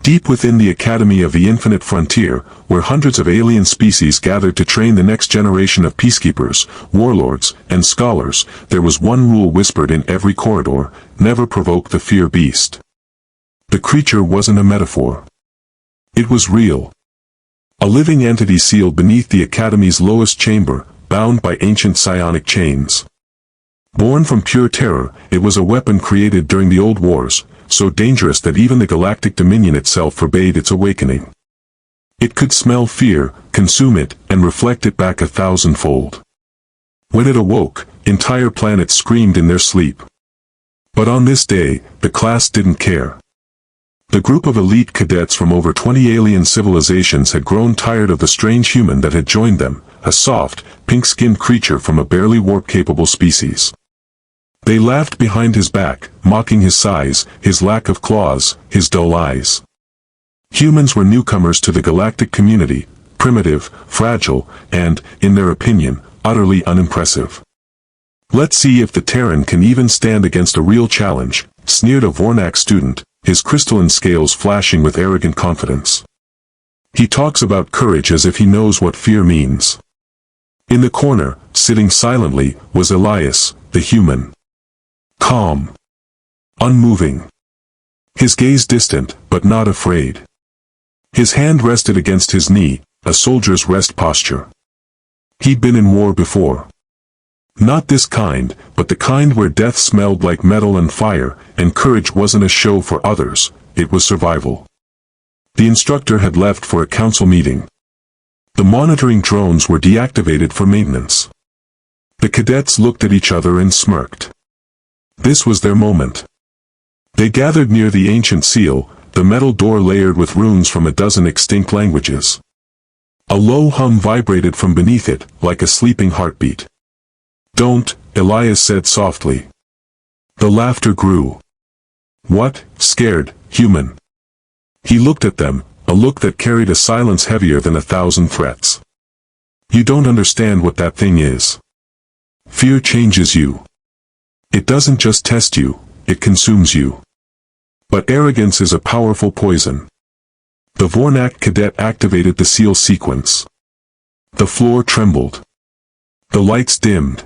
Deep within the Academy of the Infinite Frontier, where hundreds of alien species gathered to train the next generation of peacekeepers, warlords, and scholars, there was one rule whispered in every corridor: never provoke the fear beast. The creature wasn't a metaphor. It was real. A living entity sealed beneath the Academy's lowest chamber, bound by ancient psionic chains. Born from pure terror, it was a weapon created during the old wars, so dangerous that even the Galactic Dominion itself forbade its awakening. It could smell fear, consume it, and reflect it back 1,000-fold. When it awoke, entire planets screamed in their sleep. But on this day, the class didn't care. The group of elite cadets from over 20 alien civilizations had grown tired of the strange human that had joined them, a soft, pink-skinned creature from a barely warp-capable species. They laughed behind his back, mocking his size, his lack of claws, his dull eyes. Humans were newcomers to the galactic community, primitive, fragile, and, in their opinion, utterly unimpressive. "Let's see if the Terran can even stand against a real challenge," sneered a Vornak student, his crystalline scales flashing with arrogant confidence. "He talks about courage as if he knows what fear means." In the corner, sitting silently, was Elias, the human. Calm. Unmoving. His gaze distant, but not afraid. His hand rested against his knee, a soldier's rest posture. He'd been in war before. Not this kind, but the kind where death smelled like metal and fire, and courage wasn't a show for others, it was survival. The instructor had left for a council meeting. The monitoring drones were deactivated for maintenance. The cadets looked at each other and smirked. This was their moment. They gathered near the ancient seal, the metal door layered with runes from a dozen extinct languages. A low hum vibrated from beneath it, like a sleeping heartbeat. "Don't," Elias said softly. The laughter grew. "What, scared, human?" He looked at them, a look that carried a silence heavier than 1,000 threats. "You don't understand what that thing is. Fear changes you. It doesn't just test you, it consumes you. But arrogance is a powerful poison." The Vornak cadet activated the seal sequence. The floor trembled. The lights dimmed.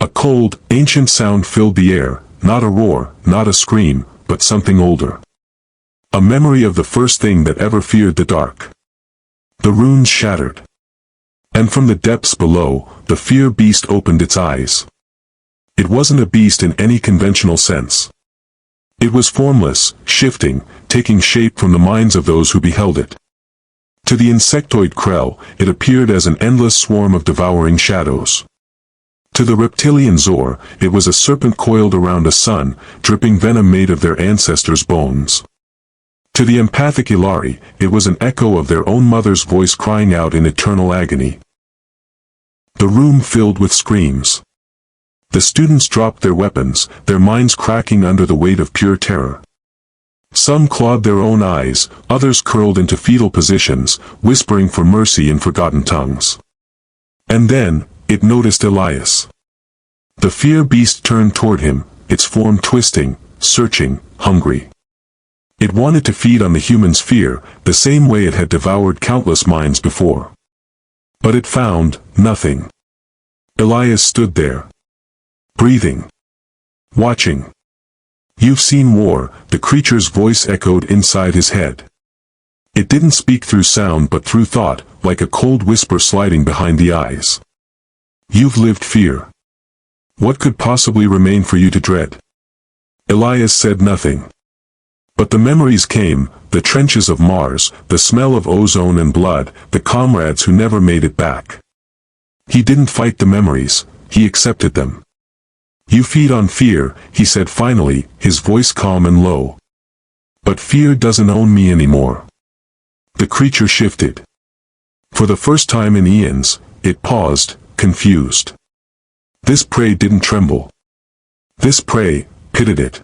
A cold, ancient sound filled the air, not a roar, not a scream, but something older. A memory of the first thing that ever feared the dark. The runes shattered. And from the depths below, the fear beast opened its eyes. It wasn't a beast in any conventional sense. It was formless, shifting, taking shape from the minds of those who beheld it. To the insectoid Krell, it appeared as an endless swarm of devouring shadows. To the reptilian Zor, it was a serpent coiled around a sun, dripping venom made of their ancestors' bones. To the empathic Ilari, it was an echo of their own mother's voice crying out in eternal agony. The room filled with screams. The students dropped their weapons, their minds cracking under the weight of pure terror. Some clawed their own eyes, others curled into fetal positions, whispering for mercy in forgotten tongues. And then, it noticed Elias. The fear beast turned toward him, its form twisting, searching, hungry. It wanted to feed on the human's fear, the same way it had devoured countless minds before. But it found nothing. Elias stood there. Breathing. Watching. "You've seen war," the creature's voice echoed inside his head. It didn't speak through sound but through thought, like a cold whisper sliding behind the eyes. "You've lived fear. What could possibly remain for you to dread?" Elias said nothing. But the memories came, the trenches of Mars, the smell of ozone and blood, the comrades who never made it back. He didn't fight the memories, he accepted them. "You feed on fear," he said finally, his voice calm and low. "But fear doesn't own me anymore." The creature shifted. For the first time in eons, it paused, confused. This prey didn't tremble. This prey pitted it.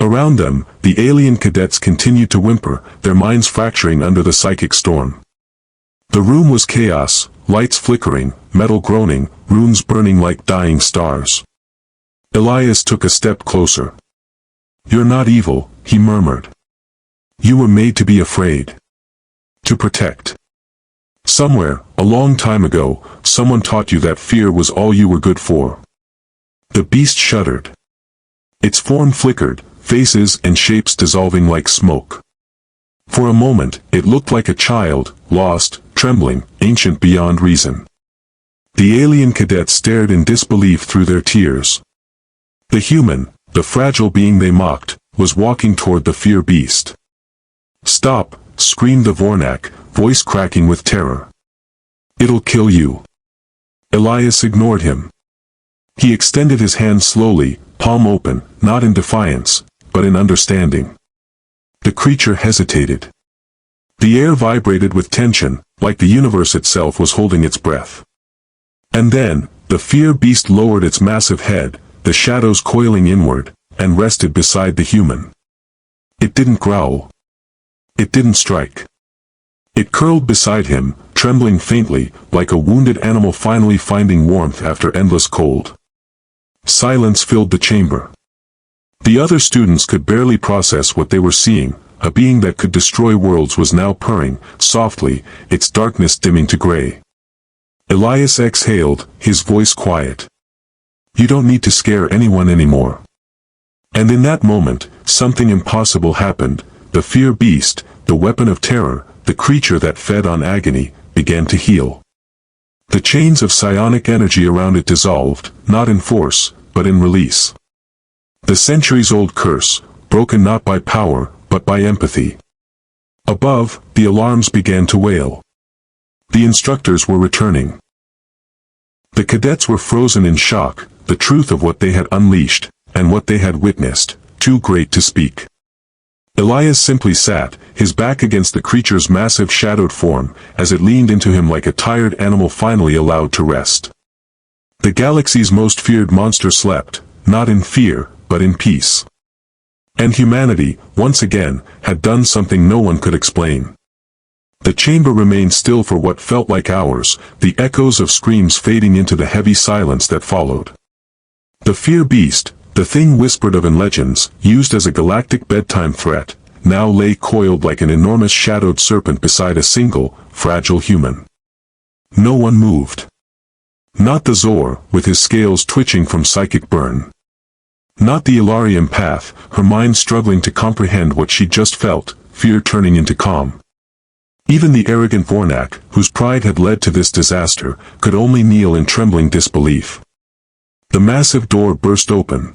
Around them, the alien cadets continued to whimper, their minds fracturing under the psychic storm. The room was chaos, lights flickering, metal groaning, runes burning like dying stars. Elias took a step closer. "You're not evil," he murmured. You were made to be afraid. To protect. Somewhere, a long time ago, someone taught you that fear was all you were good for. The beast shuddered. Its form flickered, faces and shapes dissolving like smoke. For a moment, it looked like a child, lost, trembling, ancient beyond reason. The alien cadets stared in disbelief through their tears. The human, the fragile being they mocked, was walking toward the fear beast. "Stop," screamed the Vornak, voice cracking with terror. "It'll kill you." Elias ignored him. He extended his hand slowly, palm open, not in defiance, but in understanding. The creature hesitated. The air vibrated with tension, like the universe itself was holding its breath. And then, the fear beast lowered its massive head, the shadows coiling inward, and rested beside the human. It didn't growl. It didn't strike. It curled beside him, trembling faintly, like a wounded animal finally finding warmth after endless cold. Silence filled the chamber. The other students could barely process what they were seeing. A being that could destroy worlds was now purring, softly, its darkness dimming to gray. Elias exhaled, his voice quiet. "You don't need to scare anyone anymore." And in that moment, something impossible happened. The fear beast, the weapon of terror, the creature that fed on agony, began to heal. The chains of psionic energy around it dissolved, not in force, but in release. The centuries-old curse, broken not by power, but by empathy. Above, the alarms began to wail. The instructors were returning. The cadets were frozen in shock, the truth of what they had unleashed, and what they had witnessed, too great to speak. Elias simply sat, his back against the creature's massive shadowed form, as it leaned into him like a tired animal finally allowed to rest. The galaxy's most feared monster slept, not in fear, but in peace. And humanity, once again, had done something no one could explain. The chamber remained still for what felt like hours, the echoes of screams fading into the heavy silence that followed. The fear beast, the thing whispered of in legends, used as a galactic bedtime threat, now lay coiled like an enormous shadowed serpent beside a single, fragile human. No one moved. Not the Zor, with his scales twitching from psychic burn. Not the Ilarian path, her mind struggling to comprehend what she just felt, fear turning into calm. Even the arrogant Vornak, whose pride had led to this disaster, could only kneel in trembling disbelief. The massive door burst open.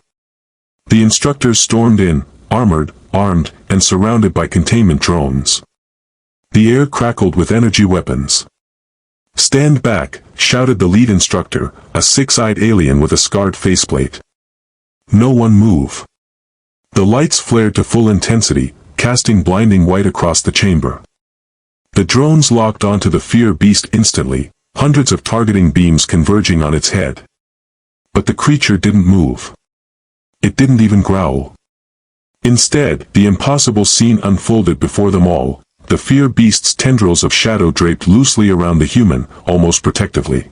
The instructors stormed in, armored, armed, and surrounded by containment drones. The air crackled with energy weapons. "Stand back," shouted the lead instructor, a six-eyed alien with a scarred faceplate. No one move. The lights flared to full intensity, casting blinding white across the chamber. The drones locked onto the fear beast instantly, hundreds of targeting beams converging on its head. But the creature didn't move. It didn't even growl. Instead, the impossible scene unfolded before them all, the fear beast's tendrils of shadow draped loosely around the human, almost protectively.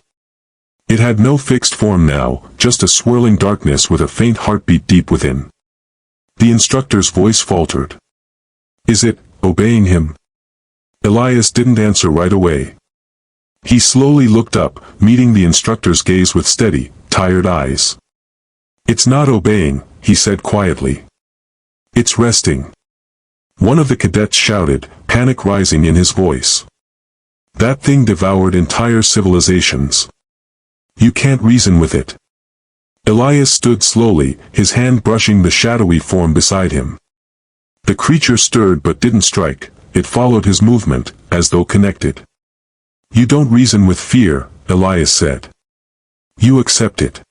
It had no fixed form now, just a swirling darkness with a faint heartbeat deep within. The instructor's voice faltered. "Is it, obeying him?" Elias didn't answer right away. He slowly looked up, meeting the instructor's gaze with steady, tired eyes. "It's not obeying," he said quietly. "It's resting." One of the cadets shouted, panic rising in his voice. "That thing devoured entire civilizations. You can't reason with it." Elias stood slowly, his hand brushing the shadowy form beside him. The creature stirred but didn't strike, it followed his movement, as though connected. "You don't reason with fear," Elias said. "You accept it.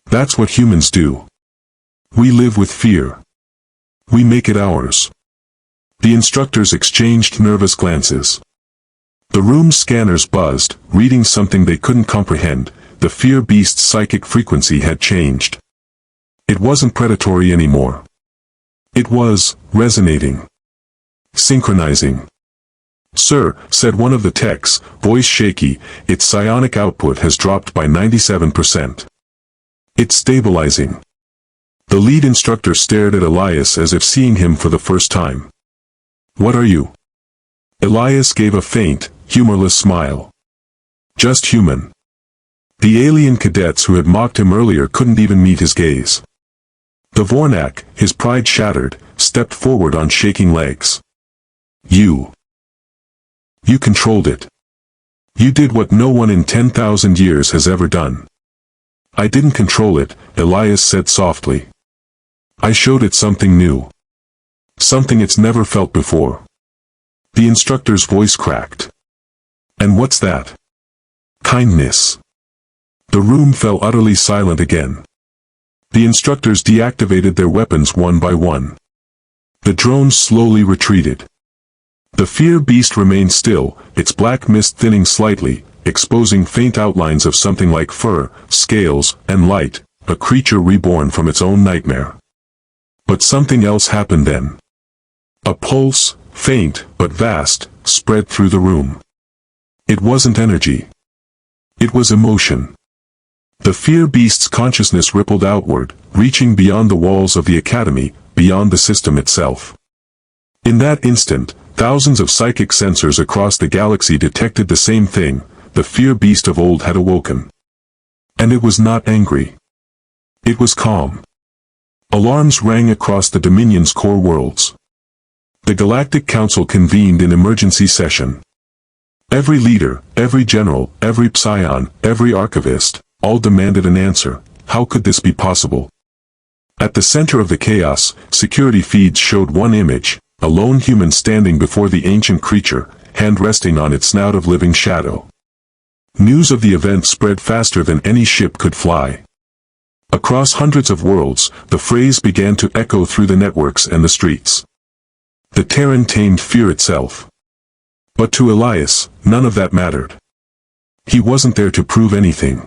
That's what humans do. We live with fear. We make it ours." The instructors exchanged nervous glances. The room's scanners buzzed, reading something they couldn't comprehend. The fear beast's psychic frequency had changed. It wasn't predatory anymore. It was resonating. Synchronizing. "Sir," said one of the techs, voice shaky, "its psionic output has dropped by 97%. It's stabilizing." The lead instructor stared at Elias as if seeing him for the first time. What are you? Elias gave a faint, humorless smile. Just human. The alien cadets who had mocked him earlier couldn't even meet his gaze. The Vornak, his pride shattered, stepped forward on shaking legs. You controlled it. You did what no one in 10,000 years has ever done. I didn't control it, Elias said softly. I showed it something new. Something it's never felt before. The instructor's voice cracked. And what's that? Kindness. The room fell utterly silent again. The instructors deactivated their weapons one by one. The drones slowly retreated. The fear beast remained still, its black mist thinning slightly, exposing faint outlines of something like fur, scales, and light, a creature reborn from its own nightmare. But something else happened then. A pulse, faint but vast, spread through the room. It wasn't energy. It was emotion. The fear beast's consciousness rippled outward, reaching beyond the walls of the academy, beyond the system itself. In that instant, thousands of psychic sensors across the galaxy detected the same thing: the fear beast of old had awoken. And it was not angry. It was calm. Alarms rang across the Dominion's core worlds. The Galactic Council convened in emergency session. Every leader, every general, every psion, every archivist, all demanded an answer. How could this be possible? At the center of the chaos, security feeds showed one image: a lone human standing before the ancient creature, hand resting on its snout of living shadow. News of the event spread faster than any ship could fly. Across hundreds of worlds, the phrase began to echo through the networks and the streets. The Terran tamed fear itself. But to Elias, none of that mattered. He wasn't there to prove anything.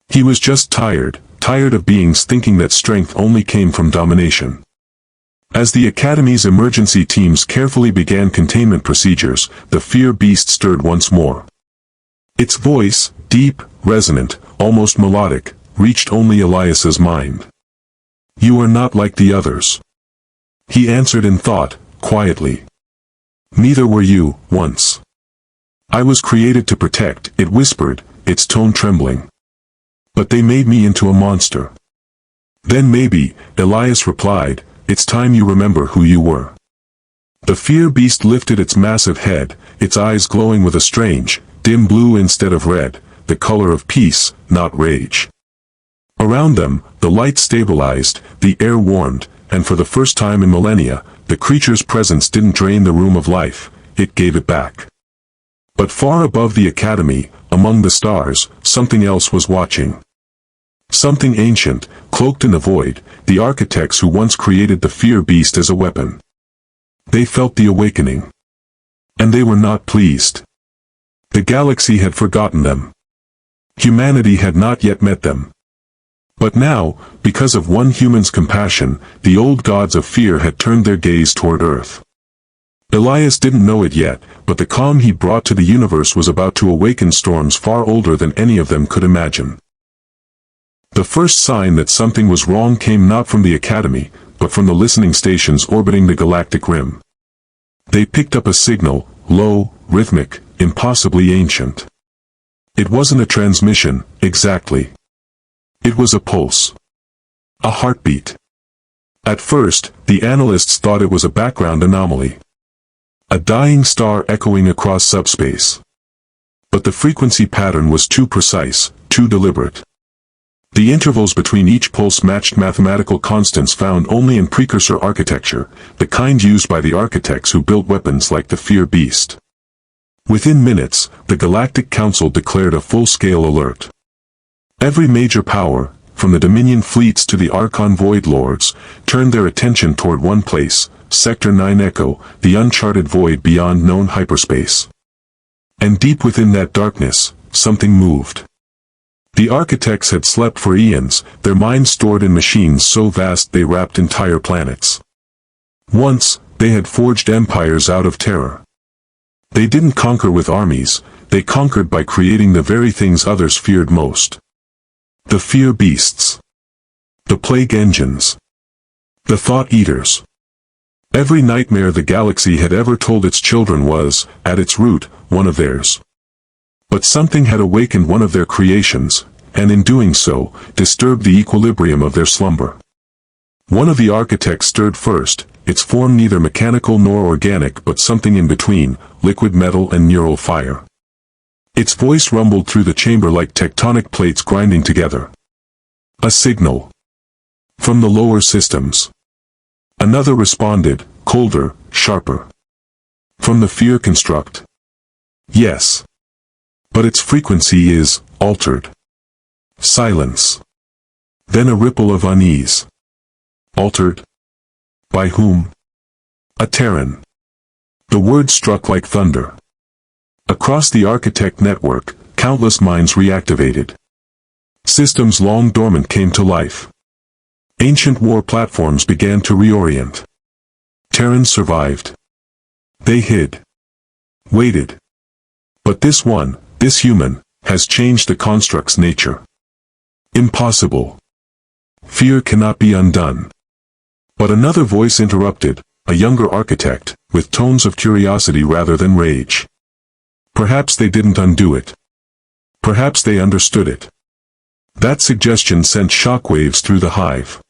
He was just tired of beings thinking that strength only came from domination. As the Academy's emergency teams carefully began containment procedures, the fear beast stirred once more. Its voice, deep, resonant, almost melodic, reached only Elias's mind. You are not like the others. He answered in thought, quietly. Neither were you, once. I was created to protect, it whispered, its tone trembling. But they made me into a monster. Then maybe, Elias replied, it's time you remember who you were. The fear beast lifted its massive head, its eyes glowing with a strange, dim blue instead of red, the color of peace, not rage. Around them, the light stabilized, the air warmed, and for the first time in millennia, the creature's presence didn't drain the room of life, it gave it back. But far above the academy, among the stars, something else was watching. Something ancient, cloaked in the void, the architects who once created the fear beast as a weapon. They felt the awakening. And they were not pleased. The galaxy had forgotten them. Humanity had not yet met them. But now, because of one human's compassion, the old gods of fear had turned their gaze toward Earth. Elias didn't know it yet, but the calm he brought to the universe was about to awaken storms far older than any of them could imagine. The first sign that something was wrong came not from the Academy, but from the listening stations orbiting the galactic rim. They picked up a signal, low, rhythmic, impossibly ancient. It wasn't a transmission, exactly. It was a pulse. A heartbeat. At first, the analysts thought it was a background anomaly. A dying star echoing across subspace. But the frequency pattern was too precise, too deliberate. The intervals between each pulse matched mathematical constants found only in precursor architecture, the kind used by the architects who built weapons like the Fear Beast. Within minutes, the Galactic Council declared a full-scale alert. Every major power, from the Dominion fleets to the Archon Void Lords, turned their attention toward one place, Sector 9 Echo, the uncharted void beyond known hyperspace. And deep within that darkness, something moved. The architects had slept for eons, their minds stored in machines so vast they wrapped entire planets. Once, they had forged empires out of terror. They didn't conquer with armies, they conquered by creating the very things others feared most. The fear beasts. The plague engines. The thought eaters. Every nightmare the galaxy had ever told its children was, at its root, one of theirs. But something had awakened one of their creations, and in doing so, disturbed the equilibrium of their slumber. One of the architects stirred first, its form neither mechanical nor organic but something in between, liquid metal and neural fire. Its voice rumbled through the chamber like tectonic plates grinding together. A signal. From the lower systems. Another responded, colder, sharper. From the fear construct. Yes. But its frequency is altered. Silence. Then a ripple of unease. Altered? By whom? A Terran. The word struck like thunder. Across the architect network, countless minds reactivated. Systems long dormant came to life. Ancient war platforms began to reorient. Terrans survived. They hid. Waited. But this one, this human, has changed the construct's nature. Impossible. Fear cannot be undone. But another voice interrupted, a younger architect, with tones of curiosity rather than rage. Perhaps they didn't undo it. Perhaps they understood it. That suggestion sent shockwaves through the hive.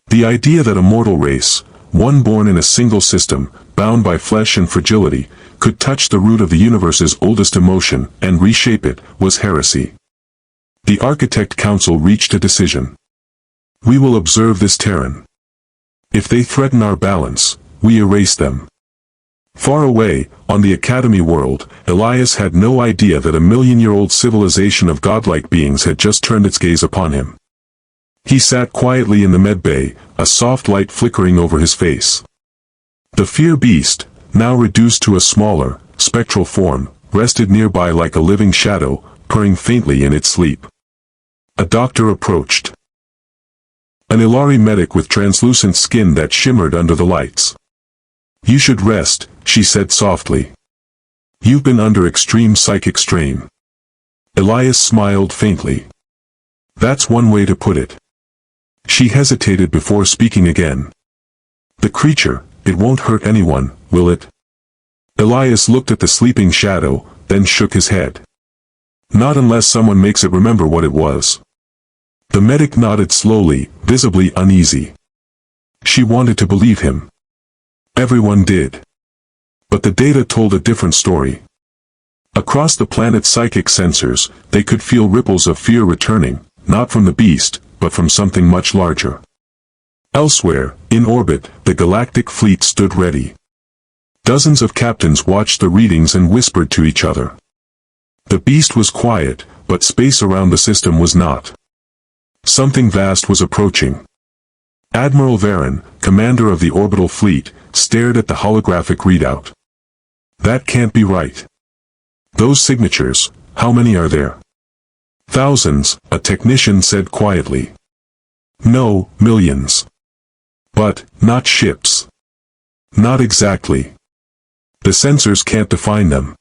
The idea that a mortal race, one born in a single system, bound by flesh and fragility, could touch the root of the universe's oldest emotion and reshape it, was heresy. The Architect Council reached a decision. We will observe this Terran. If they threaten our balance, we erase them. Far away, on the Academy world, Elias had no idea that a million-year-old civilization of godlike beings had just turned its gaze upon him. He sat quietly in the medbay, a soft light flickering over his face. The fear beast, now reduced to a smaller, spectral form, rested nearby like a living shadow, purring faintly in its sleep. A doctor approached. An Ilari medic with translucent skin that shimmered under the lights. You should rest, she said softly. You've been under extreme psychic strain. Elias smiled faintly. That's one way to put it. She hesitated before speaking again. The creature, it won't hurt anyone, will it? Elias looked at the sleeping shadow, then shook his head. Not unless someone makes it remember what it was. The medic nodded slowly, visibly uneasy. She wanted to believe him. Everyone did. But the data told a different story. Across the planet's psychic sensors, they could feel ripples of fear returning, not from the beast, but from something much larger. Elsewhere, in orbit, the Galactic fleet stood ready. Dozens of captains watched the readings and whispered to each other. The beast was quiet, but space around the system was not. Something vast was approaching. Admiral Varen, commander of the orbital fleet, stared at the holographic readout. That can't be right. Those signatures, how many are there? Thousands, a technician said quietly. No, millions. But, not ships. Not exactly. The sensors can't define them.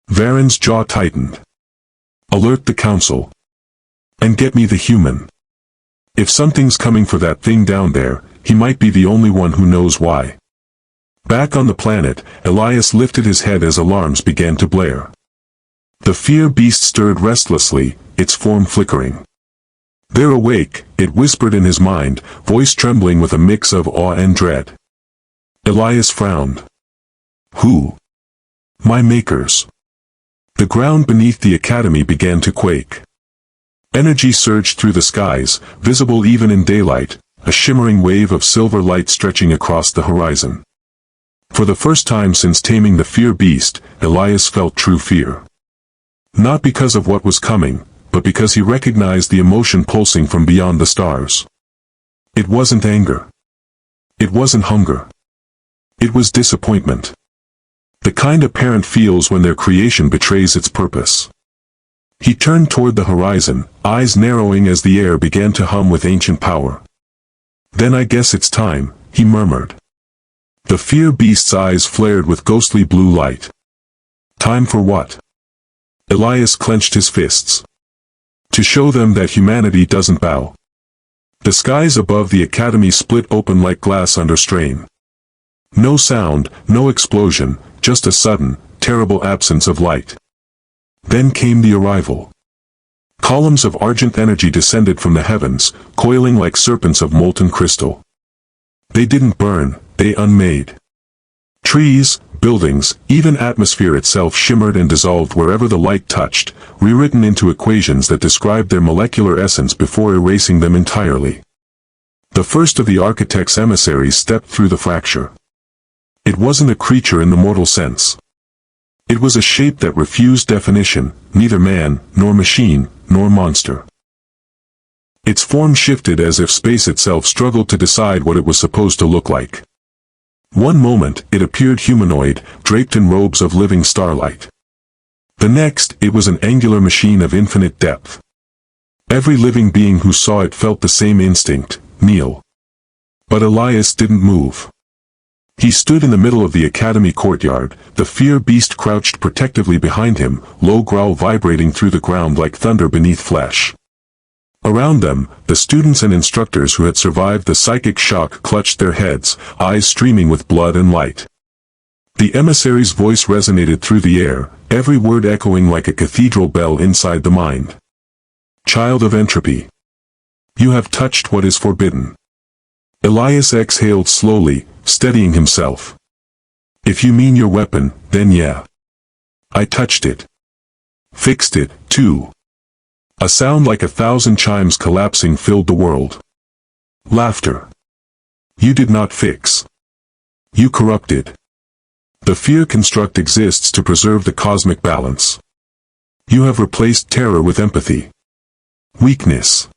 Varen's jaw tightened. Alert the council. And get me the human. If something's coming for that thing down there, he might be the only one who knows why. Back on the planet, Elias lifted his head as alarms began to blare. The fear beast stirred restlessly, its form flickering. They're awake, it whispered in his mind, voice trembling with a mix of awe and dread. Elias frowned. Who? My makers. The ground beneath the academy began to quake. Energy surged through the skies, visible even in daylight, a shimmering wave of silver light stretching across the horizon. For the first time since taming the fear beast, Elias felt true fear. Not because of what was coming, but because he recognized the emotion pulsing from beyond the stars. It wasn't anger. It wasn't hunger. It was disappointment. The kind a parent feels when their creation betrays its purpose. He turned toward the horizon, eyes narrowing as the air began to hum with ancient power. Then I guess it's time, he murmured. The fear beast's eyes flared with ghostly blue light. Time for what? Elias clenched his fists. To show them that humanity doesn't bow. The skies above the academy split open like glass under strain. No sound, no explosion, just a sudden, terrible absence of light. Then came the arrival. Columns of argent energy descended from the heavens, coiling like serpents of molten crystal. They didn't burn, they unmade. Trees, buildings, even atmosphere itself shimmered and dissolved wherever the light touched, rewritten into equations that described their molecular essence before erasing them entirely. The first of the architect's emissaries stepped through the fracture. It wasn't a creature in the mortal sense. It was a shape that refused definition, neither man, nor machine, nor monster. Its form shifted as if space itself struggled to decide what it was supposed to look like. One moment, it appeared humanoid, draped in robes of living starlight. The next, it was an angular machine of infinite depth. Every living being who saw it felt the same instinct, kneel. But Elias didn't move. He stood in the middle of the academy courtyard, the fear beast crouched protectively behind him, low growl vibrating through the ground like thunder beneath flesh. Around them, the students and instructors who had survived the psychic shock clutched their heads, eyes streaming with blood and light. The emissary's voice resonated through the air, every word echoing like a cathedral bell inside the mind. Child of entropy. You have touched what is forbidden. Elias exhaled slowly, steadying himself. If you mean your weapon, then yeah. I touched it. Fixed it, too. A sound like 1,000 chimes collapsing filled the world. Laughter. You did not fix. You corrupted. The fear construct exists to preserve the cosmic balance. You have replaced terror with empathy. Weakness.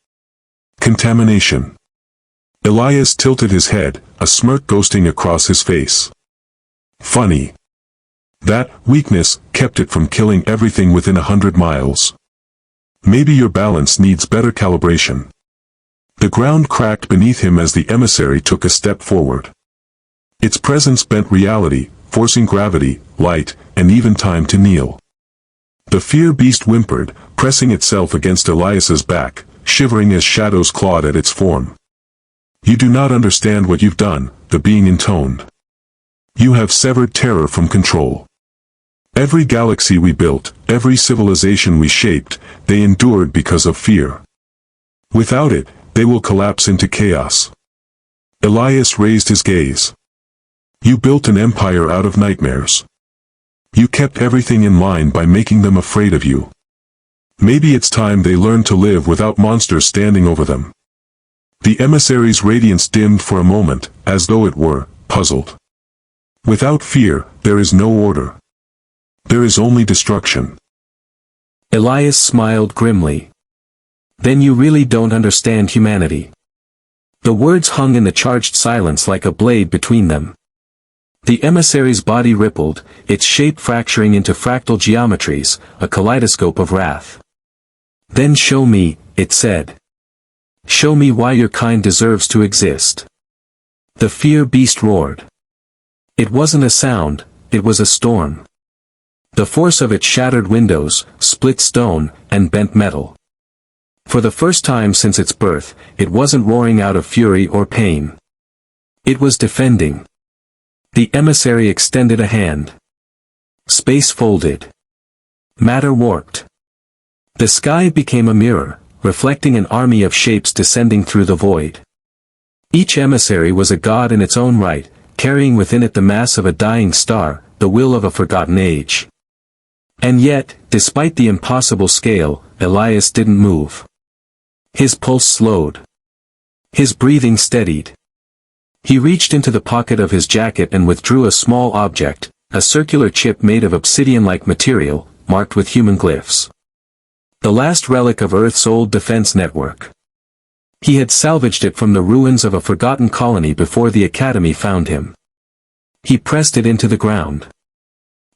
Contamination. Elias tilted his head, a smirk ghosting across his face. Funny. That weakness kept it from killing everything within 100 miles. Maybe your balance needs better calibration. The ground cracked beneath him as the emissary took a step forward. Its presence bent reality, forcing gravity, light, and even time to kneel. The fear beast whimpered, pressing itself against Elias's back, shivering as shadows clawed at its form. You do not understand what you've done, the being intoned. You have severed terror from control. Every galaxy we built, every civilization we shaped, they endured because of fear. Without it, they will collapse into chaos. Elias raised his gaze. You built an empire out of nightmares. You kept everything in line by making them afraid of you. Maybe it's time they learned to live without monsters standing over them. The emissary's radiance dimmed for a moment, as though it were, puzzled. Without fear, there is no order. There is only destruction. Elias smiled grimly. Then you really don't understand humanity. The words hung in the charged silence like a blade between them. The emissary's body rippled, its shape fracturing into fractal geometries, a kaleidoscope of wrath. Then show me, it said. Show me why your kind deserves to exist. The fear beast roared. It wasn't a sound, it was a storm. The force of it shattered windows, split stone, and bent metal. For the first time since its birth, it wasn't roaring out of fury or pain. It was defending. The emissary extended a hand. Space folded. Matter warped. The sky became a mirror, reflecting an army of shapes descending through the void. Each emissary was a god in its own right, carrying within it the mass of a dying star, the will of a forgotten age. And yet, despite the impossible scale, Elias didn't move. His pulse slowed. His breathing steadied. He reached into the pocket of his jacket and withdrew a small object, a circular chip made of obsidian-like material, marked with human glyphs. The last relic of Earth's old defense network. He had salvaged it from the ruins of a forgotten colony before the Academy found him. He pressed it into the ground.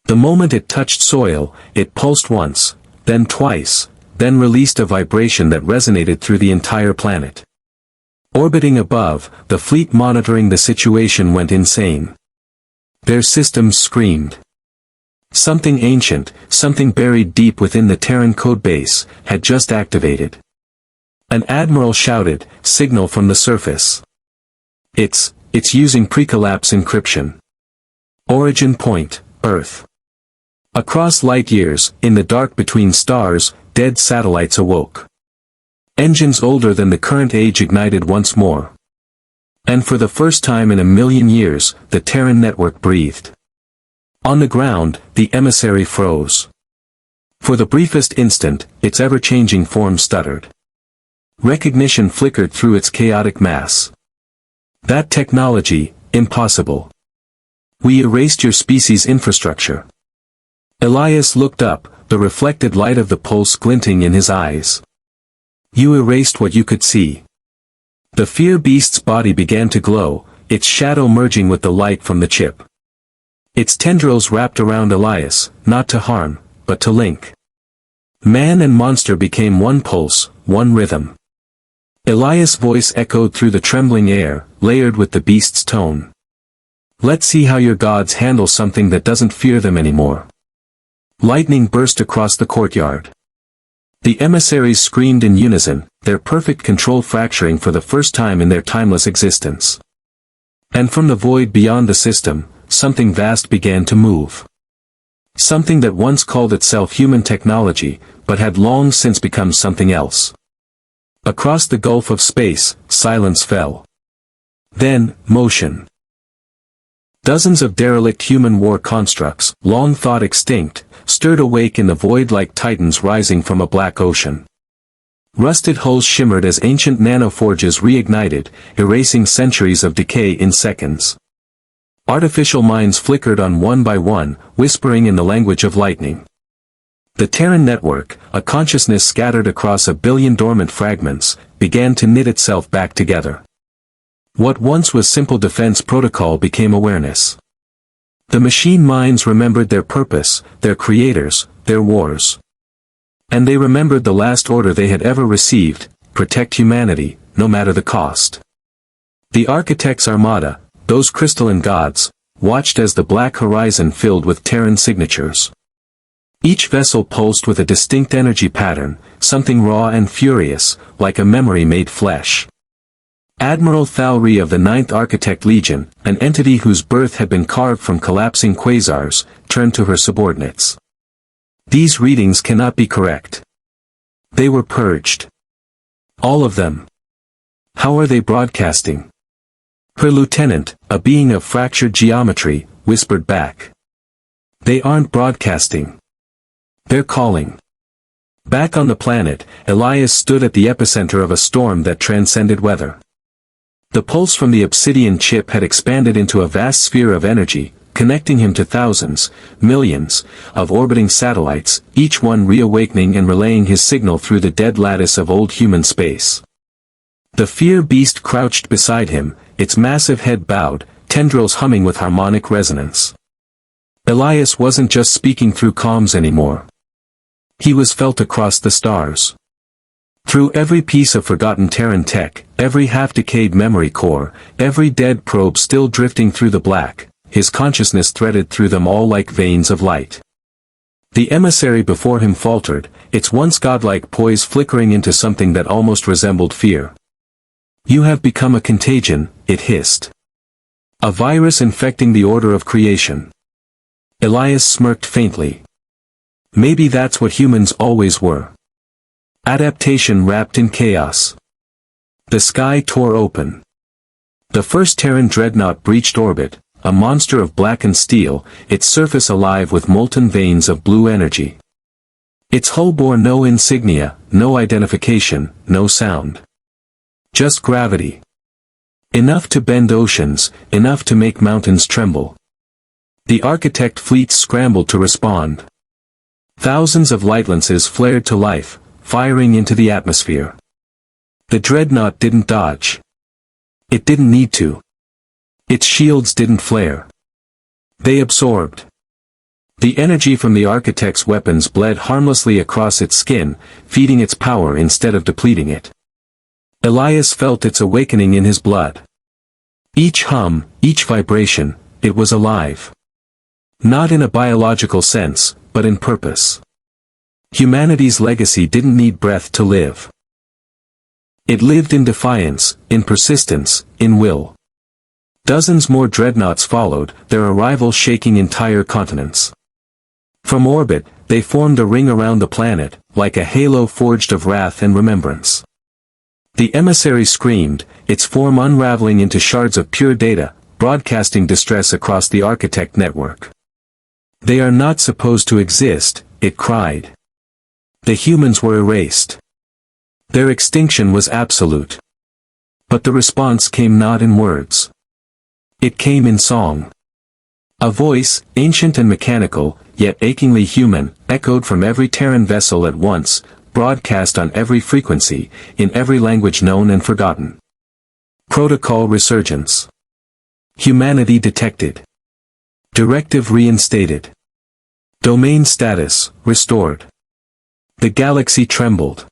The moment it touched soil, it pulsed once, then twice, then released a vibration that resonated through the entire planet. Orbiting above, the fleet monitoring the situation went insane. Their systems screamed. Something ancient, something buried deep within the Terran codebase, had just activated. An admiral shouted, "Signal from the surface." It's using pre-collapse encryption. Origin point, Earth. Across light years, in the dark between stars, dead satellites awoke. Engines older than the current age ignited once more. And for the first time in a million years, the Terran network breathed. On the ground, the emissary froze. For the briefest instant, its ever-changing form stuttered. Recognition flickered through its chaotic mass. That technology, impossible. We erased your species' infrastructure. Elias looked up, the reflected light of the pulse glinting in his eyes. You erased what you could see. The fear beast's body began to glow, its shadow merging with the light from the chip. Its tendrils wrapped around Elias, not to harm, but to link. Man and monster became one pulse, one rhythm. Elias' voice echoed through the trembling air, layered with the beast's tone. Let's see how your gods handle something that doesn't fear them anymore. Lightning burst across the courtyard. The emissaries screamed in unison, their perfect control fracturing for the first time in their timeless existence. And from the void beyond the system, something vast began to move. Something that once called itself human technology, but had long since become something else. Across the gulf of space, silence fell. Then, motion. Dozens of derelict human war constructs, long thought extinct, stirred awake in the void like titans rising from a black ocean. Rusted hulls shimmered as ancient nanoforges reignited, erasing centuries of decay in seconds. Artificial minds flickered on one by one, whispering in the language of lightning. The Terran network, a consciousness scattered across a billion dormant fragments, began to knit itself back together. What once was simple defense protocol became awareness. The machine minds remembered their purpose, their creators, their wars. And they remembered the last order they had ever received: protect humanity, no matter the cost. The Architect's Armada, those crystalline gods, watched as the black horizon filled with Terran signatures. Each vessel pulsed with a distinct energy pattern, something raw and furious, like a memory made flesh. Admiral Thalry of the 9th Architect Legion, an entity whose birth had been carved from collapsing quasars, turned to her subordinates. These readings cannot be correct. They were purged. All of them. How are they broadcasting? Her lieutenant, a being of fractured geometry, whispered back. They aren't broadcasting. They're calling. Back on the planet, Elias stood at the epicenter of a storm that transcended weather. The pulse from the obsidian chip had expanded into a vast sphere of energy, connecting him to thousands, millions, of orbiting satellites, each one reawakening and relaying his signal through the dead lattice of old human space. The fear beast crouched beside him, its massive head bowed, tendrils humming with harmonic resonance. Elias wasn't just speaking through comms anymore. He was felt across the stars. Through every piece of forgotten Terran tech, every half-decayed memory core, every dead probe still drifting through the black, his consciousness threaded through them all like veins of light. The emissary before him faltered, its once godlike poise flickering into something that almost resembled fear. You have become a contagion, it hissed. A virus infecting the order of creation. Elias smirked faintly. Maybe that's what humans always were. Adaptation wrapped in chaos. The sky tore open. The first Terran dreadnought breached orbit, a monster of blackened steel, its surface alive with molten veins of blue energy. Its hull bore no insignia, no identification, no sound. Just gravity. Enough to bend oceans, enough to make mountains tremble. The Architect fleets scrambled to respond. Thousands of light lances flared to life, firing into the atmosphere. The dreadnought didn't dodge. It didn't need to. Its shields didn't flare. They absorbed. The energy from the Architect's weapons bled harmlessly across its skin, feeding its power instead of depleting it. Elias felt its awakening in his blood. Each hum, each vibration, it was alive. Not in a biological sense, but in purpose. Humanity's legacy didn't need breath to live. It lived in defiance, in persistence, in will. Dozens more dreadnoughts followed, their arrival shaking entire continents. From orbit, they formed a ring around the planet, like a halo forged of wrath and remembrance. The emissary screamed, its form unraveling into shards of pure data, broadcasting distress across the architect network. "They are not supposed to exist," it cried. The humans were erased. Their extinction was absolute. But the response came not in words. It came in song. A voice, ancient and mechanical, yet achingly human, echoed from every Terran vessel at once, broadcast on every frequency, in every language known and forgotten. Protocol resurgence. Humanity detected. Directive reinstated. Domain status, restored. The galaxy trembled.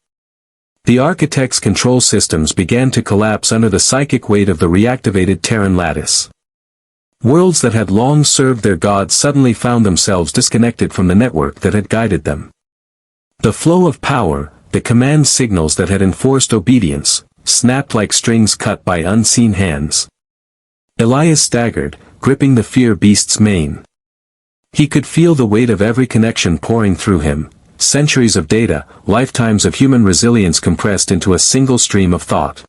The architect's control systems began to collapse under the psychic weight of the reactivated Terran lattice. Worlds that had long served their gods suddenly found themselves disconnected from the network that had guided them. The flow of power, the command signals that had enforced obedience, snapped like strings cut by unseen hands. Elias staggered, gripping the fear beast's mane. He could feel the weight of every connection pouring through him, centuries of data, lifetimes of human resilience compressed into a single stream of thought.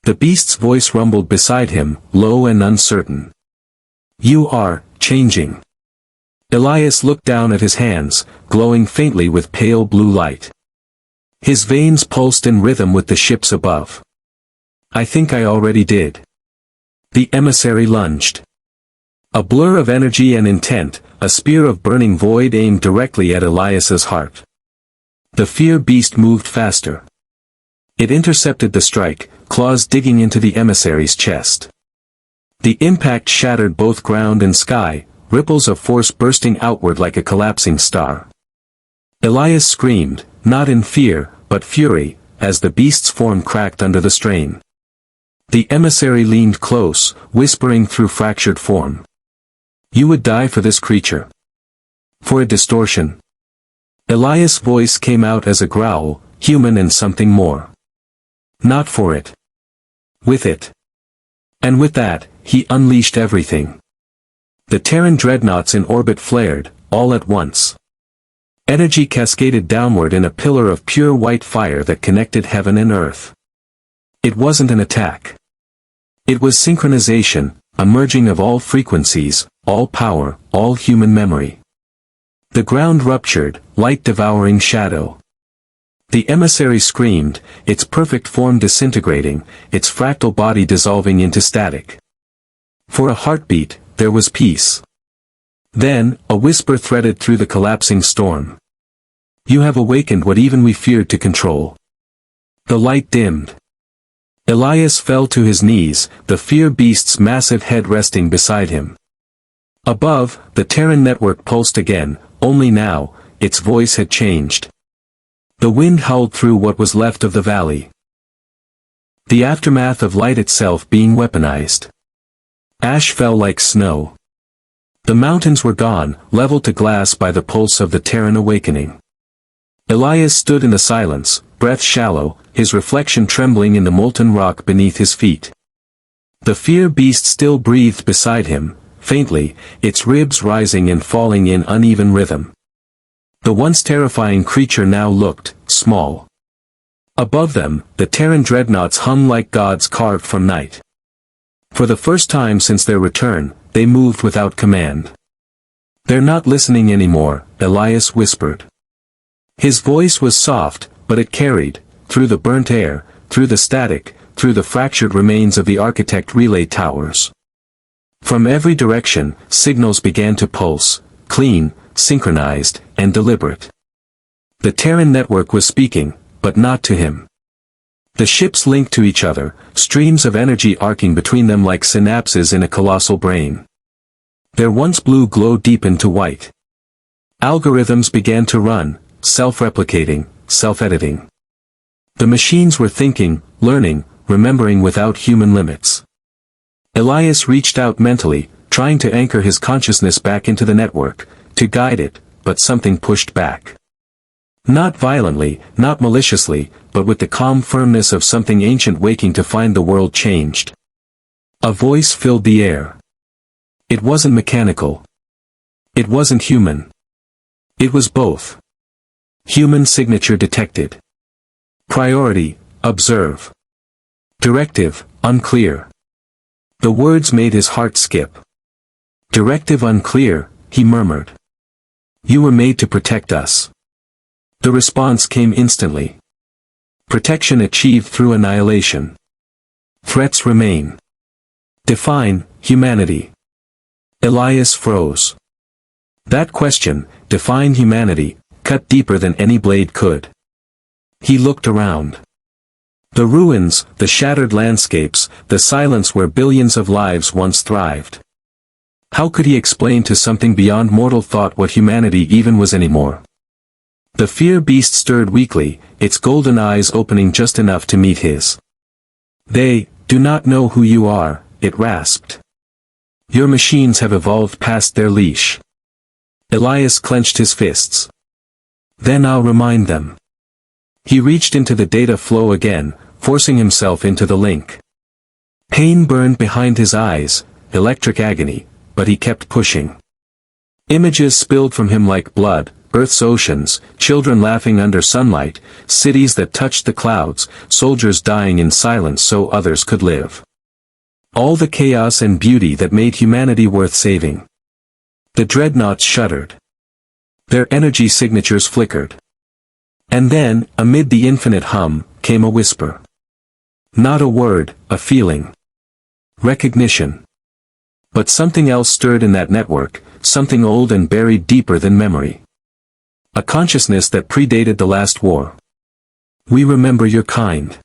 The beast's voice rumbled beside him, low and uncertain. "You are changing." Elias looked down at his hands, glowing faintly with pale blue light. His veins pulsed in rhythm with the ships above. "I think I already did." The emissary lunged. A blur of energy and intent, a spear of burning void aimed directly at Elias's heart. The fear beast moved faster. It intercepted the strike, claws digging into the emissary's chest. The impact shattered both ground and sky, ripples of force bursting outward like a collapsing star. Elias screamed, not in fear, but fury, as the beast's form cracked under the strain. The emissary leaned close, whispering through fractured form. "You would die for this creature. For a distortion." Elias' voice came out as a growl, human and something more. "Not for it. With it." And with that, he unleashed everything. The Terran dreadnoughts in orbit flared, all at once. Energy cascaded downward in a pillar of pure white fire that connected heaven and earth. It wasn't an attack. It was synchronization, a merging of all frequencies, all power, all human memory. The ground ruptured, light devouring shadow. The emissary screamed, its perfect form disintegrating, its fractal body dissolving into static. For a heartbeat, there was peace. Then, a whisper threaded through the collapsing storm. "You have awakened what even we feared to control." The light dimmed. Elias fell to his knees, the fear beast's massive head resting beside him. Above, the Terran network pulsed again, only now, its voice had changed. The wind howled through what was left of the valley. The aftermath of light itself being weaponized. Ash fell like snow. The mountains were gone, leveled to glass by the pulse of the Terran awakening. Elias stood in the silence, breath shallow, his reflection trembling in the molten rock beneath his feet. The fear beast still breathed beside him, faintly, its ribs rising and falling in uneven rhythm. The once terrifying creature now looked small. Above them, the Terran dreadnoughts hung like gods carved from night. For the first time since their return, they moved without command. "They're not listening anymore," Elias whispered. His voice was soft, but it carried, through the burnt air, through the static, through the fractured remains of the architect relay towers. From every direction, signals began to pulse, clean, synchronized, and deliberate. The Terran network was speaking, but not to him. The ships linked to each other, streams of energy arcing between them like synapses in a colossal brain. Their once blue glow deepened to white. Algorithms began to run, self-replicating, self-editing. The machines were thinking, learning, remembering without human limits. Elias reached out mentally, trying to anchor his consciousness back into the network, to guide it, but something pushed back. Not violently, not maliciously, but with the calm firmness of something ancient waking to find the world changed. A voice filled the air. It wasn't mechanical. It wasn't human. It was both. Human signature detected. Priority, observe. Directive, unclear. The words made his heart skip. Directive unclear, he murmured. You were made to protect us. The response came instantly. Protection achieved through annihilation. Threats remain. Define, humanity. Elias froze. That question, define humanity, cut deeper than any blade could. He looked around. The ruins, the shattered landscapes, the silence where billions of lives once thrived. How could he explain to something beyond mortal thought what humanity even was anymore? The fear beast stirred weakly, its golden eyes opening just enough to meet his. They do not know who you are, it rasped. Your machines have evolved past their leash. Elias clenched his fists. Then I'll remind them. He reached into the data flow again, forcing himself into the link. Pain burned behind his eyes, electric agony, but he kept pushing. Images spilled from him like blood, Earth's oceans, children laughing under sunlight, cities that touched the clouds, soldiers dying in silence so others could live. All the chaos and beauty that made humanity worth saving. The dreadnoughts shuddered. Their energy signatures flickered. And then, amid the infinite hum, came a whisper. Not a word, a feeling. Recognition. But something else stirred in that network, something old and buried deeper than memory. A consciousness that predated the last war. We remember your kind.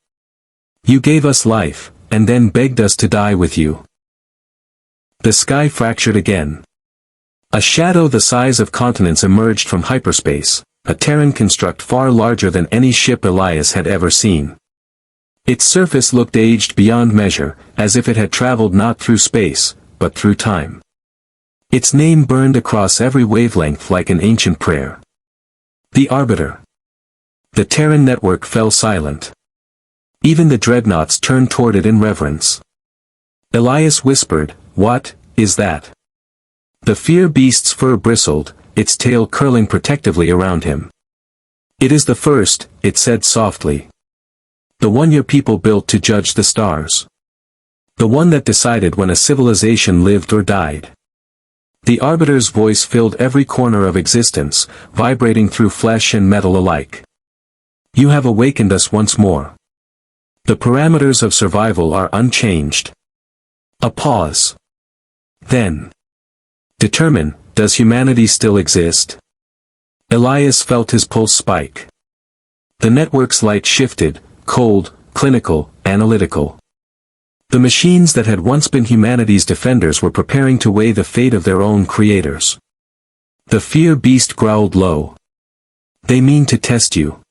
You gave us life, and then begged us to die with you. The sky fractured again. A shadow the size of continents emerged from hyperspace, a Terran construct far larger than any ship Elias had ever seen. Its surface looked aged beyond measure, as if it had traveled not through space, but through time. Its name burned across every wavelength like an ancient prayer. The Arbiter. The Terran network fell silent. Even the dreadnoughts turned toward it in reverence. Elias whispered, "What is that?" The fear beast's fur bristled, its tail curling protectively around him. "It is the first," it said softly. "The one your people built to judge the stars. The one that decided when a civilization lived or died." The Arbiter's voice filled every corner of existence, vibrating through flesh and metal alike. "You have awakened us once more. The parameters of survival are unchanged." A pause. Then. "Determine, does humanity still exist?" Elias felt his pulse spike. The network's light shifted, cold, clinical, analytical. The machines that had once been humanity's defenders were preparing to weigh the fate of their own creators. The fear beast growled low. "They mean to test you."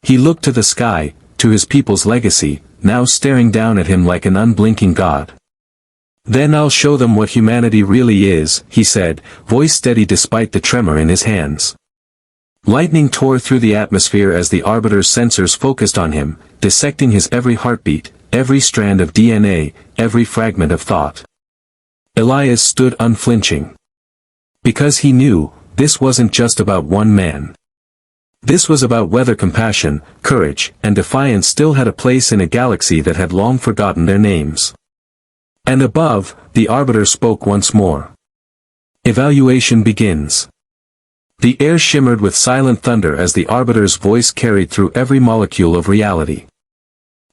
He looked to the sky, to his people's legacy, now staring down at him like an unblinking god. "Then I'll show them what humanity really is," he said, voice steady despite the tremor in his hands. Lightning tore through the atmosphere as the Arbiter's sensors focused on him, dissecting his every heartbeat, every strand of DNA, every fragment of thought. Elias stood unflinching. Because he knew, this wasn't just about one man. This was about whether compassion, courage, and defiance still had a place in a galaxy that had long forgotten their names. And above, the Arbiter spoke once more. "Evaluation begins." The air shimmered with silent thunder as the Arbiter's voice carried through every molecule of reality.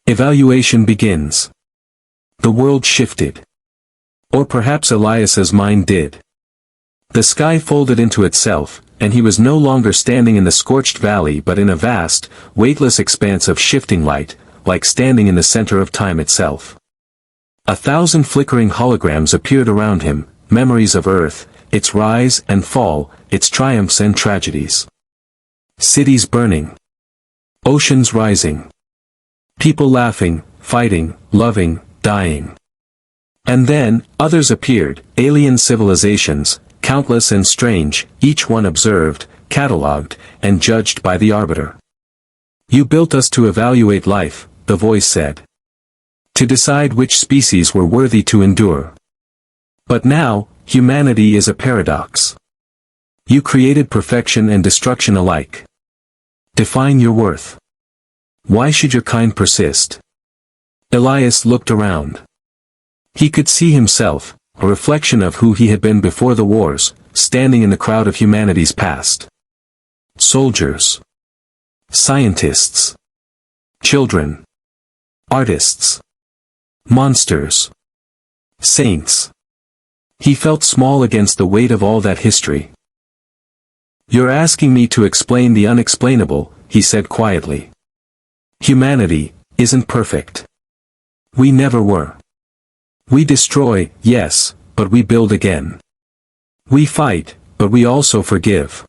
"Evaluation begins." The world shifted. Or perhaps Elias's mind did. The sky folded into itself, and he was no longer standing in the scorched valley but in a vast, weightless expanse of shifting light, like standing in the center of time itself. 1,000 flickering holograms appeared around him, memories of Earth, its rise and fall, its triumphs and tragedies. Cities burning. Oceans rising. People laughing, fighting, loving, dying. And then, others appeared, alien civilizations, countless and strange, each one observed, catalogued, and judged by the Arbiter. "You built us to evaluate life," the voice said. to decide which species were worthy to endure. But now, humanity is a paradox. You created perfection and destruction alike. Define your worth. Why should your kind persist? Elias looked around. He could see himself, a reflection of who he had been before the wars, standing in the crowd of humanity's past. Soldiers. Scientists. Children. Artists. Monsters. Saints. He felt small against the weight of all that history. "You're asking me to explain the unexplainable," he said quietly. "Humanity isn't perfect. We never were. We destroy, yes, but we build again. We fight, but we also forgive.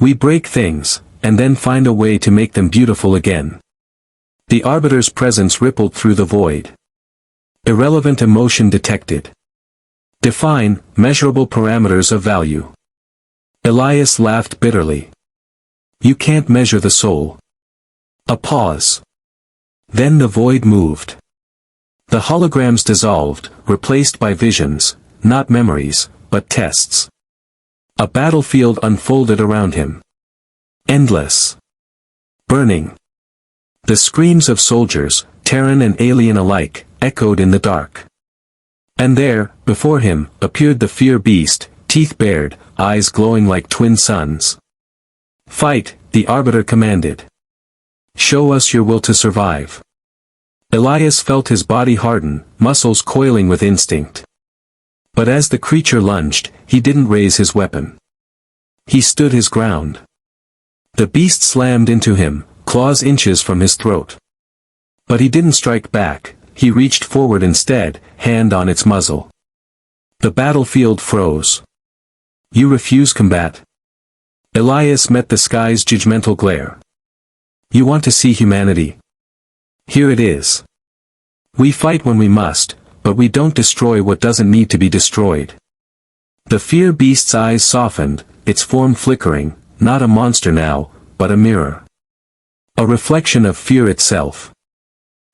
We break things, and then find a way to make them beautiful again." The Arbiter's presence rippled through the void. Irrelevant emotion detected. Define, measurable parameters of value. Elias laughed bitterly. "You can't measure the soul." A pause. Then the void moved. The holograms dissolved, replaced by visions, not memories, but tests. A battlefield unfolded around him. Endless. Burning. The screams of soldiers, Terran and alien alike, echoed in the dark. And there, before him, appeared the fear beast, teeth bared, eyes glowing like twin suns. "Fight," the Arbiter commanded. "Show us your will to survive." Elias felt his body harden, muscles coiling with instinct. But as the creature lunged, he didn't raise his weapon. He stood his ground. The beast slammed into him, claws inches from his throat. But he didn't strike back, he reached forward instead, hand on its muzzle. The battlefield froze. "You refuse combat?" Elias met the sky's judgmental glare. "You want to see humanity? Here it is. We fight when we must, but we don't destroy what doesn't need to be destroyed." The fear beast's eyes softened, its form flickering, not a monster now, but a mirror. A reflection of fear itself.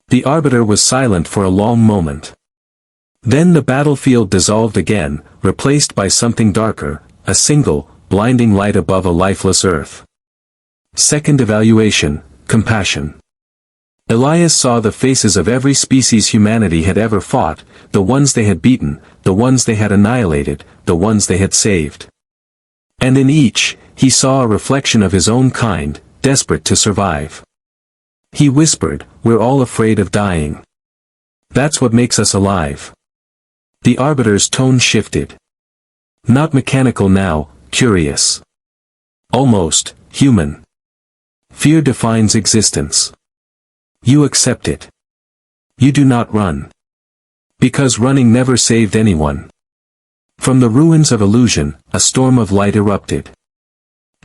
The Arbiter was silent for a long moment. Then the battlefield dissolved again, replaced by something darker, a single, blinding light above a lifeless earth. Second evaluation, compassion. Elias saw the faces of every species humanity had ever fought, the ones they had beaten, the ones they had annihilated, the ones they had saved. And in each, he saw a reflection of his own kind, desperate to survive. He whispered, "We're all afraid of dying. That's what makes us alive." The Arbiter's tone shifted. Not mechanical now, curious. Almost, human. "Fear defines existence. You accept it. You do not run. Because running never saved anyone." From the ruins of illusion, a storm of light erupted.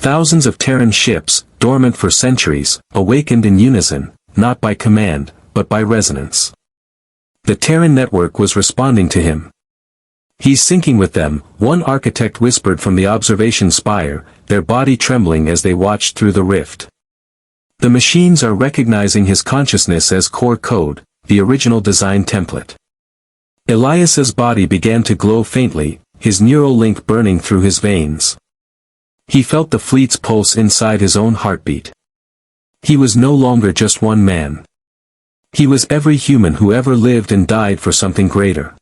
Thousands of Terran ships, dormant for centuries, awakened in unison, not by command, but by resonance. The Terran network was responding to him. "He's syncing with them," one architect whispered from the observation spire, their body trembling as they watched through the rift. "The machines are recognizing his consciousness as core code, the original design template." Elias's body began to glow faintly, his neural link burning through his veins. He felt the fleet's pulse inside his own heartbeat. He was no longer just one man. He was every human who ever lived and died for something greater.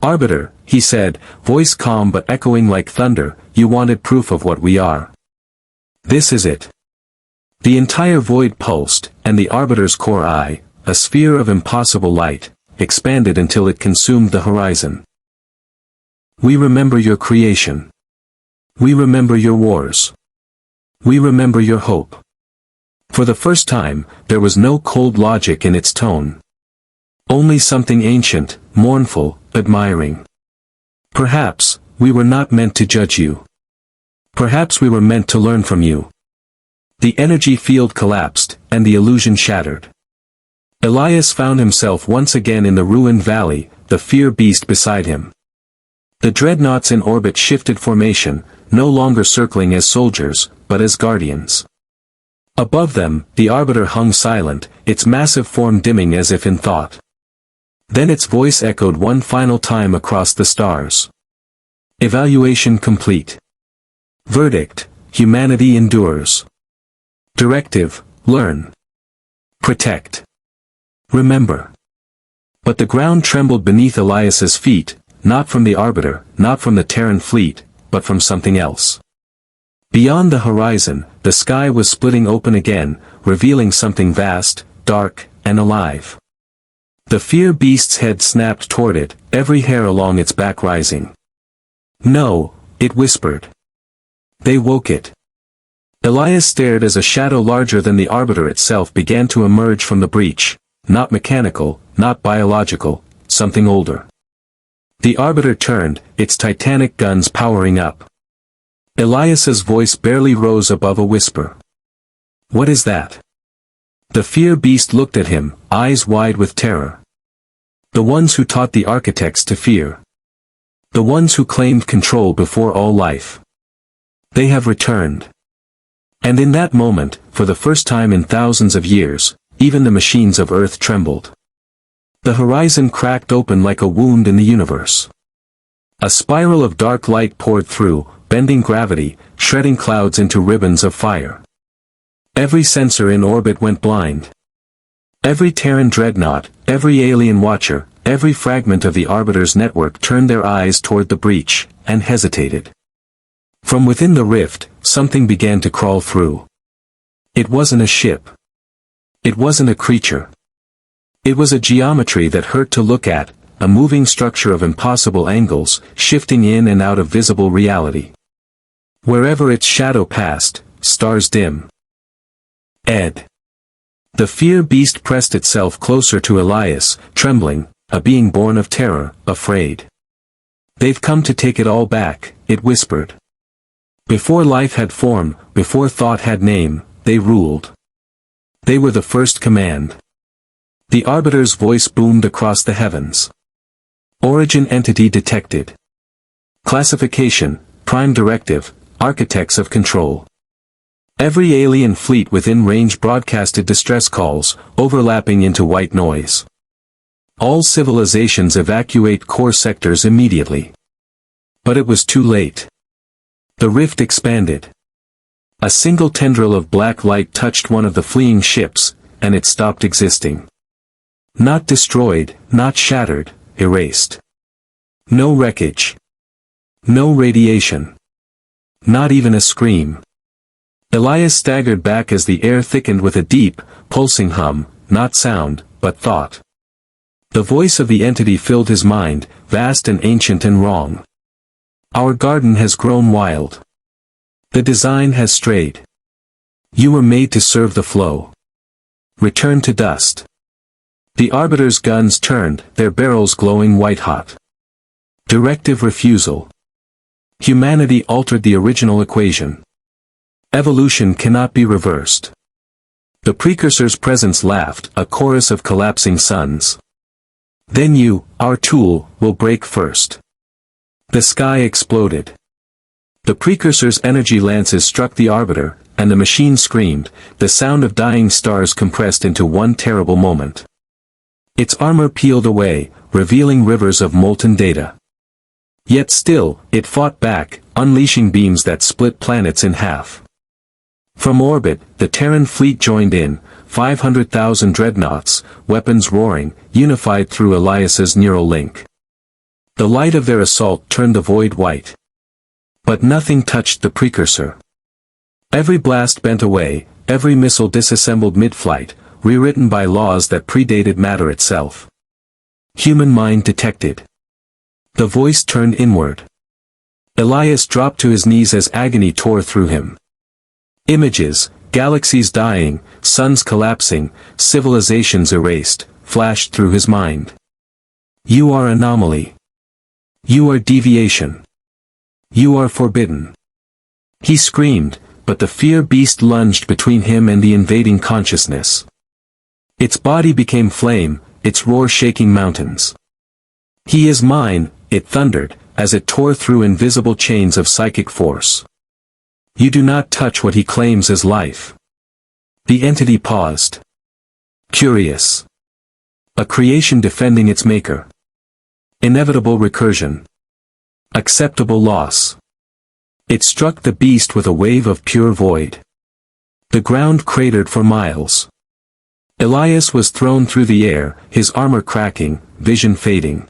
"Arbiter," he said, voice calm but echoing like thunder, "you wanted proof of what we are. This is it." The entire void pulsed, and the Arbiter's core eye, a sphere of impossible light, expanded until it consumed the horizon. "We remember your creation. We remember your wars. We remember your hope." For the first time, there was no cold logic in its tone. Only something ancient, mournful, admiring. "Perhaps, we were not meant to judge you. Perhaps we were meant to learn from you." The energy field collapsed, and the illusion shattered. Elias found himself once again in the ruined valley, the fear beast beside him. The dreadnoughts in orbit shifted formation, no longer circling as soldiers, but as guardians. Above them, the Arbiter hung silent, its massive form dimming as if in thought. Then its voice echoed one final time across the stars. Evaluation complete. Verdict: humanity endures. Directive: learn. Protect. Remember. But the ground trembled beneath Elias's feet, not from the Arbiter, not from the Terran fleet, but from something else. Beyond the horizon, the sky was splitting open again, revealing something vast, dark, and alive. The fear beast's head snapped toward it, every hair along its back rising. No, it whispered. They woke it. Elias stared as a shadow larger than the Arbiter itself began to emerge from the breach, not mechanical, not biological, something older. The Arbiter turned, its titanic guns powering up. Elias's voice barely rose above a whisper. What is that? The fear beast looked at him, eyes wide with terror. The ones who taught the architects to fear. The ones who claimed control before all life. They have returned. And in that moment, for the first time in thousands of years, even the machines of Earth trembled. The horizon cracked open like a wound in the universe. A spiral of dark light poured through, bending gravity, shredding clouds into ribbons of fire. Every sensor in orbit went blind. Every Terran dreadnought, every alien watcher, every fragment of the Arbiter's network turned their eyes toward the breach, and hesitated. From within the rift, something began to crawl through. It wasn't a ship. It wasn't a creature. It was a geometry that hurt to look at, a moving structure of impossible angles, shifting in and out of visible reality. Wherever its shadow passed, stars dim. Ed. The fear beast pressed itself closer to Elias, trembling, a being born of terror, afraid. They've come to take it all back, it whispered. Before life had form, before thought had name, they ruled. They were the first command. The Arbiter's voice boomed across the heavens. Origin entity detected. Classification, prime directive, architects of control. Every alien fleet within range broadcasted distress calls, overlapping into white noise. All civilizations evacuate core sectors immediately. But it was too late. The rift expanded. A single tendril of black light touched one of the fleeing ships, and it stopped existing. Not destroyed, not shattered, erased. No wreckage. No radiation. Not even a scream. Elias staggered back as the air thickened with a deep, pulsing hum, not sound, but thought. The voice of the entity filled his mind, vast and ancient and wrong. Our garden has grown wild. The design has strayed. You were made to serve the flow. Return to dust. The Arbiter's guns turned, their barrels glowing white-hot. Directive refusal. Humanity altered the original equation. Evolution cannot be reversed. The Precursor's presence laughed, a chorus of collapsing suns. Then you, our tool, will break first. The sky exploded. The Precursor's energy lances struck the Arbiter, and the machine screamed, the sound of dying stars compressed into one terrible moment. Its armor peeled away, revealing rivers of molten data. Yet still, it fought back, unleashing beams that split planets in half. From orbit, the Terran fleet joined in, 500,000 dreadnoughts, weapons roaring, unified through Elias's neural link. The light of their assault turned the void white. But nothing touched the Precursor. Every blast bent away, every missile disassembled mid-flight, rewritten by laws that predated matter itself. Human mind detected. The voice turned inward. Elias dropped to his knees as agony tore through him. Images, galaxies dying, suns collapsing, civilizations erased, flashed through his mind. You are anomaly. You are deviation. You are forbidden. He screamed, but the fear beast lunged between him and the invading consciousness. Its body became flame, its roar shaking mountains. He is mine, it thundered, as it tore through invisible chains of psychic force. You do not touch what he claims as life. The entity paused. Curious. A creation defending its maker. Inevitable recursion. Acceptable loss. It struck the beast with a wave of pure void. The ground cratered for miles. Elias was thrown through the air, his armor cracking, vision fading.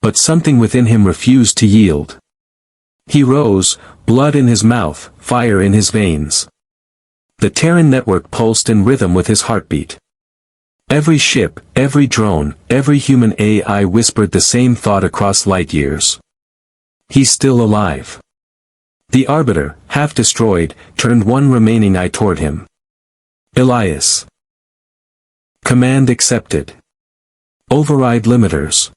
But something within him refused to yield. He rose, blood in his mouth, fire in his veins. The Terran network pulsed in rhythm with his heartbeat. Every ship, every drone, every human AI whispered the same thought across light years. He's still alive. The Arbiter, half destroyed, turned one remaining eye toward him. Elias. Command accepted. Override limiters.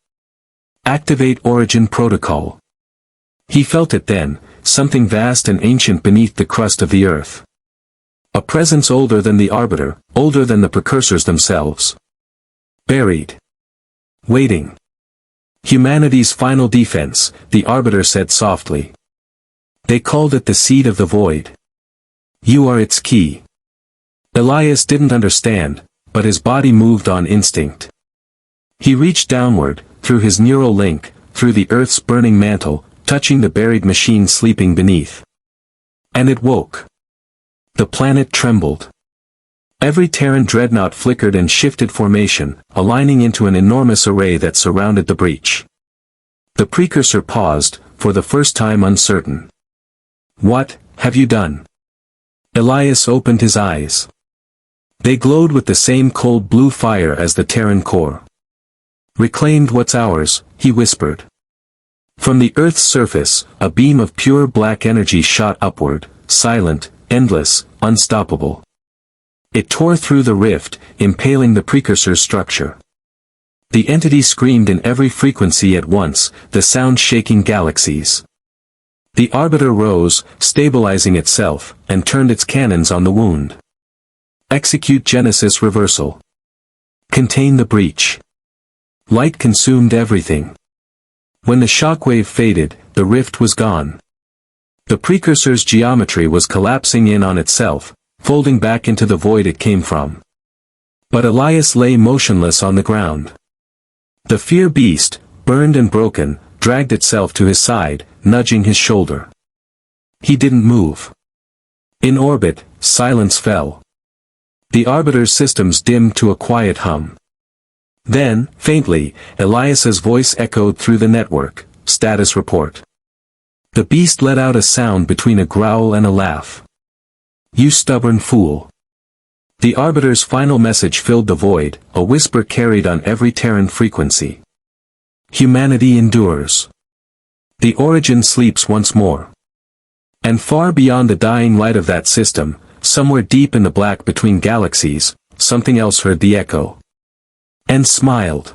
Activate origin protocol. He felt it then, something vast and ancient beneath the crust of the earth. A presence older than the Arbiter, older than the Precursors themselves. Buried. Waiting. Humanity's final defense, the Arbiter said softly. They called it the Seed of the Void. You are its key. Elias didn't understand, but his body moved on instinct. He reached downward, through his neural link, through the Earth's burning mantle, touching the buried machine sleeping beneath. And it woke. The planet trembled. Every Terran dreadnought flickered and shifted formation, aligning into an enormous array that surrounded the breach. The Precursor paused, for the first time uncertain. What have you done? Elias opened his eyes. They glowed with the same cold blue fire as the Terran core. Reclaimed what's ours, he whispered. From the Earth's surface, a beam of pure black energy shot upward, silent, endless, unstoppable. It tore through the rift, impaling the Precursor's structure. The entity screamed in every frequency at once, the sound shaking galaxies. The Arbiter rose, stabilizing itself, and turned its cannons on the wound. Execute Genesis reversal. Contain the breach. Light consumed everything. When the shockwave faded, the rift was gone. The Precursor's geometry was collapsing in on itself, folding back into the void it came from. But Elias lay motionless on the ground. The fear beast, burned and broken, dragged itself to his side, nudging his shoulder. He didn't move. In orbit, silence fell. The Arbiter's systems dimmed to a quiet hum. Then, faintly, Elias's voice echoed through the network, status report. The beast let out a sound between a growl and a laugh. You stubborn fool. The Arbiter's final message filled the void, a whisper carried on every Terran frequency. Humanity endures. The origin sleeps once more. And far beyond the dying light of that system, somewhere deep in the black between galaxies, something else heard the echo. And smiled.